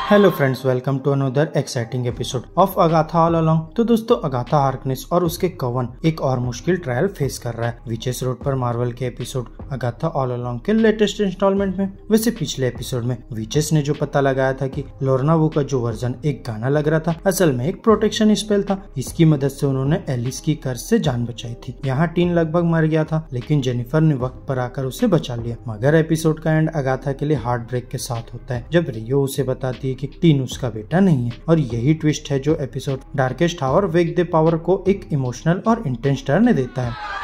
Hello friends, welcome to another exciting episode of Agatha all along. तो दोस्तों, Agatha Harkness और उसके कवन एक और मुश्किल ट्रायल फेस कर रहा है विचेस रोड पर मार्वल के एपिसोड अगाथा ऑल अलोंग के लेटेस्ट इंस्टॉलमेंट में। वैसे पिछले एपिसोड में विचेस ने जो पता लगाया था कि लोर्ना वू का जो वर्जन एक गाना लग रहा था असल में एक प्रोटेक्शन स्पेल था। इसकी मदद से उन्होंने एलिस की कर्ज से जान बचाई थी। यहाँ टीन लगभग मर गया था, लेकिन जेनिफर ने वक्त पर आकर उसे बचा लिया। मगर एपिसोड का एंड अगाथा के लिए हार्ट ब्रेक के साथ होता है जब रियो उसे बताती है कि टीन उसका बेटा नहीं है। और यही ट्विस्ट है जो episode darkest hour wake the power को एक इमोशनल और इंटेंस टर्न देता है।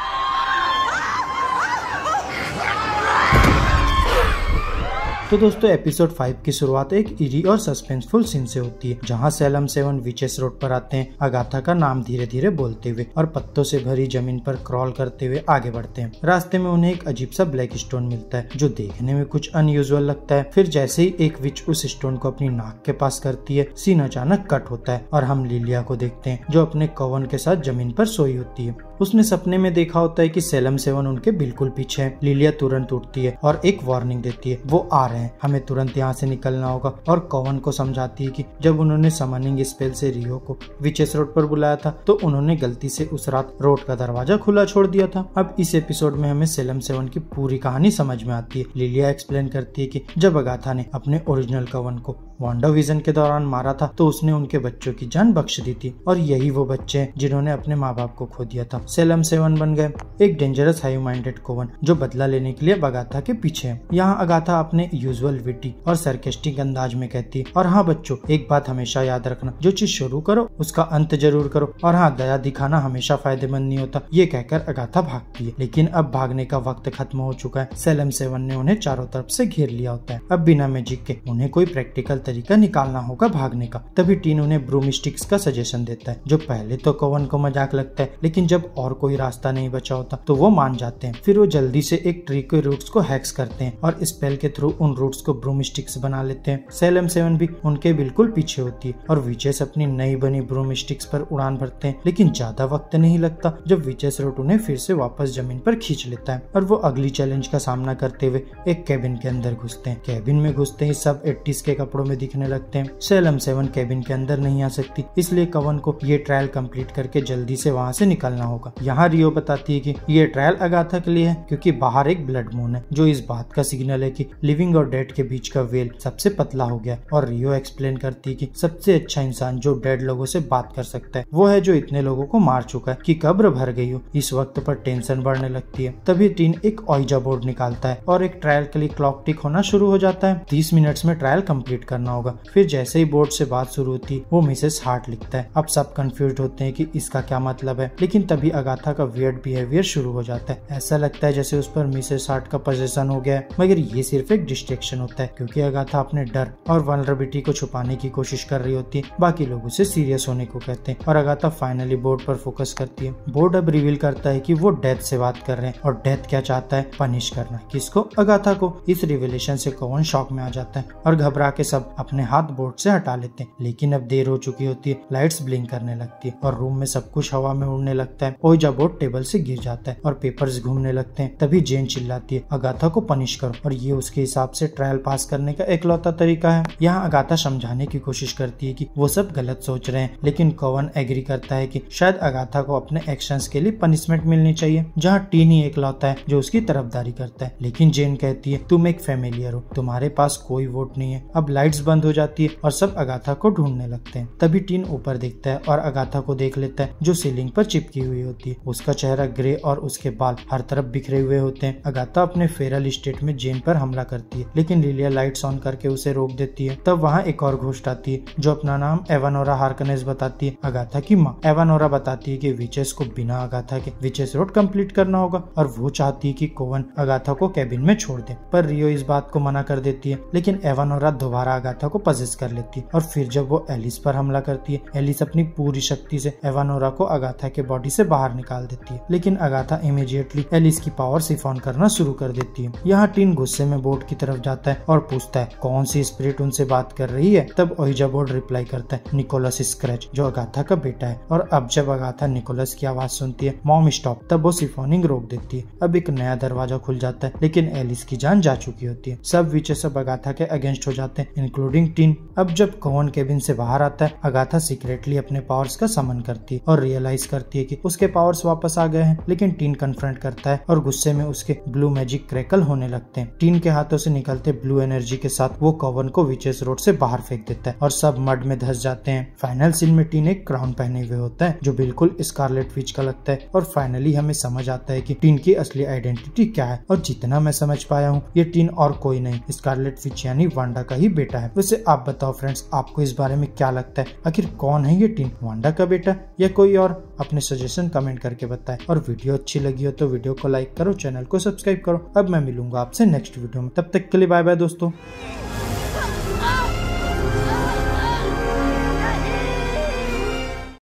तो दोस्तों, एपिसोड 5 की शुरुआत एक इरी और सस्पेंसफुल सीन से होती है जहां सेलम 7 विचेस रोड पर आते हैं अगाथा का नाम धीरे धीरे बोलते हुए और पत्तों से भरी जमीन पर क्रॉल करते हुए आगे बढ़ते हैं। रास्ते में उन्हें एक अजीब सा ब्लैक स्टोन मिलता है जो देखने में कुछ अनयूजुअल लगता है। फिर जैसे ही एक विच उस स्टोन को अपनी नाक के पास करती है, सीन अचानक कट होता है और हम लिलिया को देखते हैं जो अपने कवन के साथ जमीन पर सोई होती है। उसने सपने में देखा होता है कि सेलम 7 उनके बिल्कुल पीछे है। लिलिया तुरंत उठती है और एक वार्निंग देती है, वो आ रहे हैं, हमें तुरंत यहाँ से निकलना होगा। और कवन को समझाती है कि जब उन्होंने समनिंग स्पेल से रियो को विचेस रोड पर बुलाया था तो उन्होंने गलती से उस रात रोड का दरवाजा खुला छोड़ दिया था। अब इस एपिसोड में हमें सेलम 7 की पूरी कहानी समझ में आती है। लिलिया एक्सप्लेन करती है कि जब अगाथा ने अपने ओरिजिनल कवन को वांडा विजन के दौरान मारा था तो उसने उनके बच्चों की जान बख्श दी थी और यही वो बच्चे हैं जिन्होंने अपने माँ बाप को खो दिया था। सेलम 7 बन गए एक डेंजरस हाई माइंडेड कोवन जो बदला लेने के लिए अगाथा के पीछे है। यहाँ अगाथा अपने यूजुअल विटी और सरकेस्टिक अंदाज में कहती है, और हाँ बच्चों, एक बात हमेशा याद रखना, जो चीज शुरू करो उसका अंत जरूर करो, और हाँ, दया दिखाना हमेशा फायदेमंद नहीं होता। ये कहकर अगाथा भागती है, लेकिन अब भागने का वक्त खत्म हो चुका है। सेलम 7 ने उन्हें चारों तरफ से घेर लिया होता है। अब बिना मैजिक के उन्हें कोई प्रैक्टिकल तरीका निकालना होगा भागने का। तभी टीन उन्हें ब्रूम स्टिक्स का सजेशन देता है, जो पहले तो कवन को मजाक लगता है, लेकिन जब और कोई रास्ता नहीं बचा होता तो वो मान जाते हैं। फिर वो जल्दी से एक ट्री के रूट्स को हैक्स करते हैं और स्पेल के थ्रू उन रूट्स को ब्रूम स्टिक्स बना लेते हैं। सेलम 7 भी उनके बिल्कुल पीछे होती है और विचेस अपनी नई बनी ब्रूम स्टिक्स पर उड़ान भरते हैं, लेकिन ज्यादा वक्त नहीं लगता जब विचेस रोड उन्हें फिर से वापस जमीन पर खींच लेता है और वो अगली चैलेंज का सामना करते हुए एक केबिन के अंदर घुसते हैं। केबिन में घुसते ही सब 80s के कपड़ों में दिखने लगते हैं। सेलम 7 केबिन के अंदर नहीं आ सकती, इसलिए कवन को ये ट्रायल कंप्लीट करके जल्दी से वहाँ से निकलना होगा। यहाँ रियो बताती है कि ये ट्रायल अगाथा के लिए है क्योंकि बाहर एक ब्लड मून है, जो इस बात का सिग्नल है कि लिविंग और डेड के बीच का वेल सबसे पतला हो गया। और रियो एक्सप्लेन करती है कि सबसे अच्छा इंसान जो डेड लोगों से बात कर सकता है वो है जो इतने लोगों को मार चुका है कि कब्र भर गई हो। इस वक्त पर टेंशन बढ़ने लगती है। तभी टीन एक ऑइजा बोर्ड निकालता है और एक ट्रायल के लिए क्लॉक टिक होना शुरू हो जाता है। 30 मिनट्स में ट्रायल कंप्लीट करना होगा। फिर जैसे ही बोर्ड से बात शुरू होती वो मिसेस हार्ट लिखता है। अब सब कंफ्यूज होते हैं कि इसका क्या मतलब है, लेकिन तभी अगाथा का वियर्ड बिहेवियर शुरू हो जाता है। ऐसा लगता है जैसे उस पर मिसेस हार्ट का पोजेशन हो गया है, मगर ये सिर्फ एक डिस्ट्रैक्शन होता है क्योंकि अगाथा अपने डर और वल्नरेबिलिटी को छुपाने की कोशिश कर रही होती है। बाकी लोग उसे सीरियस होने को कहते हैं और अगाथा फाइनली बोर्ड पर फोकस करती है। बोर्ड अब रिवील करता है कि वो डेथ से बात कर रहे हैं और डेथ क्या चाहता है, पनिश करना। किसको? अगाथा को। इस रिविलेशन से कवन शॉक में आ जाता है और घबरा के सब अपने हाथ बोर्ड से हटा लेते हैं, लेकिन अब देर हो चुकी होती है। लाइट्स ब्लिंक करने लगती है और रूम में सब कुछ हवा में उड़ने लगता है। ओइजा बोर्ड टेबल से गिर जाता है और पेपर्स घूमने लगते हैं। तभी जेन चिल्लाती है, अगाथा को पनिश करो, और ये उसके हिसाब से ट्रायल पास करने का एकलौता तरीका है। यहाँ अगाथा समझाने की कोशिश करती है कि वो सब गलत सोच रहे हैं, लेकिन कवन एग्री करता है कि शायद अगाथा को अपने एक्शंस के लिए पनिशमेंट मिलनी चाहिए। जहाँ टीन ही एकलौता है जो उसकी तरफदारी करता है, लेकिन जेन कहती है, तुम एक फेमिलियर हो, तुम्हारे पास कोई वोट नहीं है। अब लाइट्स बंद हो जाती है और सब अगाथा को ढूंढने लगते हैं। तभी टीन ऊपर देखता है और अगाथा को देख लेता है जो सीलिंग पर चिपकी हुई होती है। उसका चेहरा ग्रे और उसके बाल हर तरफ बिखरे हुए होते हैं। अगाथा अपने फेरल स्टेट में जेन पर हमला करती है, लेकिन लिलिया लाइट्स ऑन करके उसे रोक देती है। तब वहाँ एक और घोस्ट आती है जो अपना नाम एवानोरा हार्कनेस बताती है, अगाथा की माँ। एवानोरा बताती है कि विचेस को बिना अगाथा के विचेस रोड कंप्लीट करना होगा और वो चाहती है कि कोवन अगाथा को केबिन में छोड़ दे, पर रियो इस बात को मना कर देती है। लेकिन एवानोरा दोबारा अगाथा को पजेस कर लेती है और फिर जब वो एलिस पर हमला करती है, एलिस अपनी पूरी शक्ति से एवानोरा को अगाथा के बॉडी से बाहर निकाल देती है, लेकिन अगाथा इमीडिएटली एलिस की पावर सिफोन करना शुरू कर देती है। यहाँ टीन गुस्से में बोर्ड की तरफ जाता है और पूछता है कौन सी स्पिरिट उनसे बात कर रही है। तब ओइजा बोर्ड रिप्लाई करता है, निकोलस स्क्रैच, जो अगाथा का बेटा है। और अब जब अगाथा निकोलस की आवाज सुनती है, मॉम स्टॉप, तब वो सिफोनिंग रोक देती है। अब एक नया दरवाजा खुल जाता है, लेकिन एलिस की जान जा चुकी होती है। सब विचेस अब अगाथा के अगेंस्ट हो जाते हैं, इंक्लूडिंग टीन। अब जब कॉवन केबिन से बाहर आता है, अगाथा सीक्रेटली अपने पावर्स का समन करती है और रियलाइज करती है कि उसके पावर्स वापस आ गए हैं। लेकिन टीन कन्फ्रंट करता है और गुस्से में उसके ब्लू मैजिक क्रैकल होने लगते हैं। टीन के हाथों से निकलते ब्लू एनर्जी के साथ वो कॉवन को विचेस रोड से बाहर फेंक देता है और सब मड में धंस जाते हैं। फाइनल सीन में टीन एक क्राउन पहने हुए होता है जो बिल्कुल स्कारलेट विच का लगता है और फाइनली हमें समझ आता है कि टीन की असली आइडेंटिटी क्या है। और जितना मैं समझ पाया हूँ, ये टीन और कोई नहीं, स्कारलेट विच यानी वांडा का ही बेटा है। वैसे आप बताओ फ्रेंड्स, आपको इस बारे में क्या लगता है? आखिर कौन है ये टीन, वांडा का बेटा या कोई और? अपने सजेशन कमेंट करके बताएं। और वीडियो अच्छी लगी हो तो वीडियो को लाइक करो, चैनल को सब्सक्राइब करो। अब मैं मिलूंगा आपसे नेक्स्ट वीडियो में, तब तक के लिए बाय बाय दोस्तों।